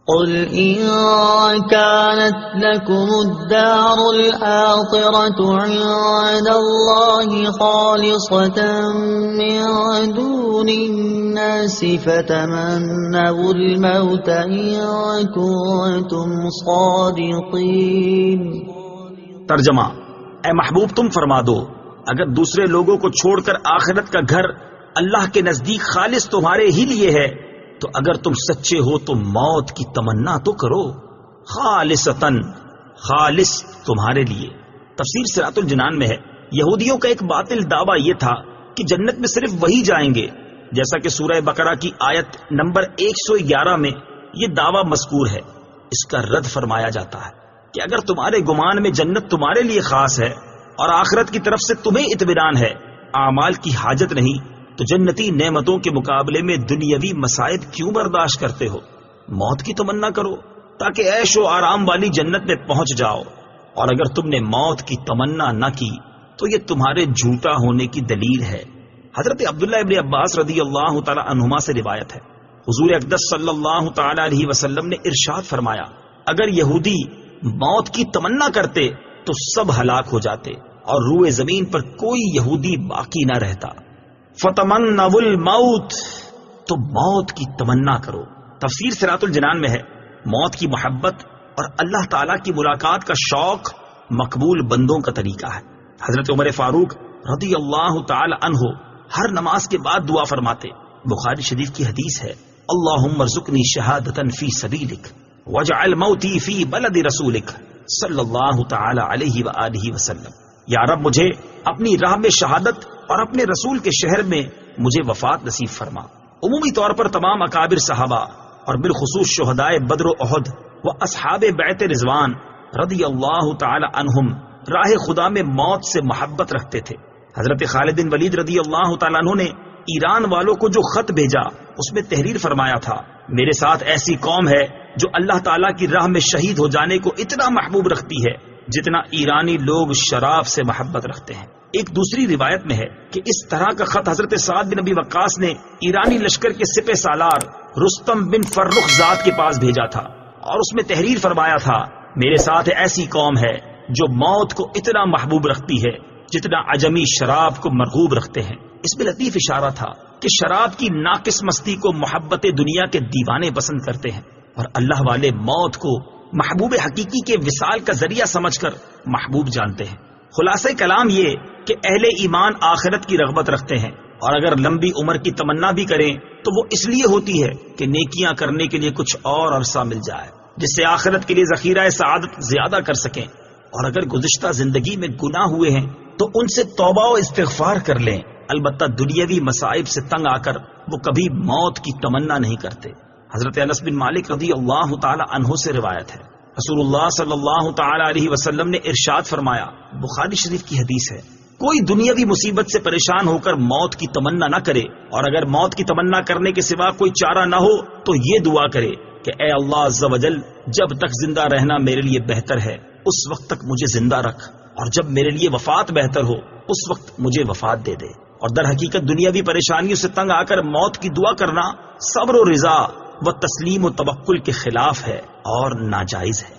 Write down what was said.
قل إن كانت لكم الدار الآخرة عند الله خالصة من دون الناس فتمنوا الموت إن كنتم صادقين۔ ترجمہ: اے محبوب تم فرما دو، اگر دوسرے لوگوں کو چھوڑ کر آخرت کا گھر اللہ کے نزدیک خالص تمہارے ہی لیے ہے تو اگر تم سچے ہو تو موت کی تمنا تو کرو، خالصتاً، خالص تمہارے لیے۔ تفسیر صراط الجنان میں ہے، یہودیوں کا ایک باطل دعویٰ یہ تھا کہ جنت میں صرف وہی جائیں گے، جیسا کہ سورہ بقرہ کی آیت نمبر 111 میں یہ دعویٰ مذکور ہے۔ اس کا رد فرمایا جاتا ہے کہ اگر تمہارے گمان میں جنت تمہارے لیے خاص ہے اور آخرت کی طرف سے تمہیں اطمینان ہے، اعمال کی حاجت نہیں، تو جنتی نعمتوں کے مقابلے میں دنیاوی مصائب کیوں برداشت کرتے ہو؟ موت کی تمنا کرو تاکہ عیش و آرام والی جنت میں پہنچ جاؤ، اور اگر تم نے موت کی تمنا نہ کی تو یہ تمہارے جھوٹا ہونے کی دلیل ہے۔ حضرت عبداللہ ابن عباس رضی اللہ تعالی عنہما سے روایت ہے، حضور اقدس صلی اللہ تعالی علیہ وسلم نے ارشاد فرمایا، اگر یہودی موت کی تمنا کرتے تو سب ہلاک ہو جاتے اور روئے زمین پر کوئی یہودی باقی نہ رہتا۔ فتمنوا الموت، تو موت کی تمنا کرو۔ تفسیر صراط الجنان میں ہے، موت کی محبت اور اللہ تعالی کی ملاقات کا شوق مقبول بندوں کا طریقہ ہے۔ حضرت عمر فاروق رضی اللہ تعالی عنہ ہر نماز کے بعد دعا فرماتے۔ بخاری شریف کی حدیث ہے، اللہم ارزقنی شہادتا فی سبیلک واجعل موتی فی بلد رسولک صلی اللہ تعالی علیہ وآلہ وسلم۔ یا رب مجھے اپنی راہ میں شہادت اور اپنے رسول کے شہر میں مجھے وفات نصیب فرما۔ عمومی طور پر تمام اکابر صحابہ اور بالخصوص شہدائے بدر و احد و اصحاب بیعت رضوان رضی اللہ تعالی عنہم راہ خدا میں موت سے محبت رکھتے تھے۔ حضرت خالد بن ولید رضی اللہ تعالی عنہ نے ایران والوں کو جو خط بھیجا اس میں تحریر فرمایا تھا، میرے ساتھ ایسی قوم ہے جو اللہ تعالیٰ کی راہ میں شہید ہو جانے کو اتنا محبوب رکھتی ہے جتنا ایرانی لوگ شراب سے محبت رکھتے ہیں۔ ایک دوسری روایت میں ہے کہ اس طرح کا خط حضرت سعد بن ابی وقاص نے ایرانی لشکر کے سپہ سالار رستم بن فرخ زاد کے پاس بھیجا تھا، اور اس میں تحریر فرمایا تھا، میرے ساتھ ایسی قوم ہے جو موت کو اتنا محبوب رکھتی ہے جتنا عجمی شراب کو مرغوب رکھتے ہیں۔ اس میں لطیف اشارہ تھا کہ شراب کی ناقص مستی کو محبت دنیا کے دیوانے پسند کرتے ہیں، اور اللہ والے موت کو محبوب حقیقی کے وصال کا ذریعہ سمجھ کر محبوب جانتے ہیں۔ خلاصہ کلام یہ کہ اہل ایمان آخرت کی رغبت رکھتے ہیں، اور اگر لمبی عمر کی تمنا بھی کریں تو وہ اس لیے ہوتی ہے کہ نیکیاں کرنے کے لیے کچھ اور عرصہ مل جائے جس سے آخرت کے لیے ذخیرہ سعادت زیادہ کر سکیں، اور اگر گزشتہ زندگی میں گناہ ہوئے ہیں تو ان سے توبہ و استغفار کر لیں۔ البتہ دنیاوی مصائب سے تنگ آ کر وہ کبھی موت کی تمنا نہیں کرتے۔ حضرت انس بن مالک رضی اللہ تعالی عنہ سے روایت ہے، رسول اللہ صلی اللہ تعالی علیہ وسلم نے ارشاد فرمایا، بخاری شریف کی حدیث ہے، کوئی دنیاوی مصیبت سے پریشان ہو کر موت کی تمنا نہ کرے، اور اگر موت کی تمنا کرنے کے سوا کوئی چارہ نہ ہو تو یہ دعا کرے کہ اے اللہ عز و جل، جب تک زندہ رہنا میرے لیے بہتر ہے اس وقت تک مجھے زندہ رکھ، اور جب میرے لیے وفات بہتر ہو اس وقت مجھے وفات دے دے۔ اور در حقیقت دنیاوی پریشانیوں سے تنگ آ کر موت کی دعا کرنا صبر و رضا و تسلیم و توکل کے خلاف ہے اور ناجائز ہے۔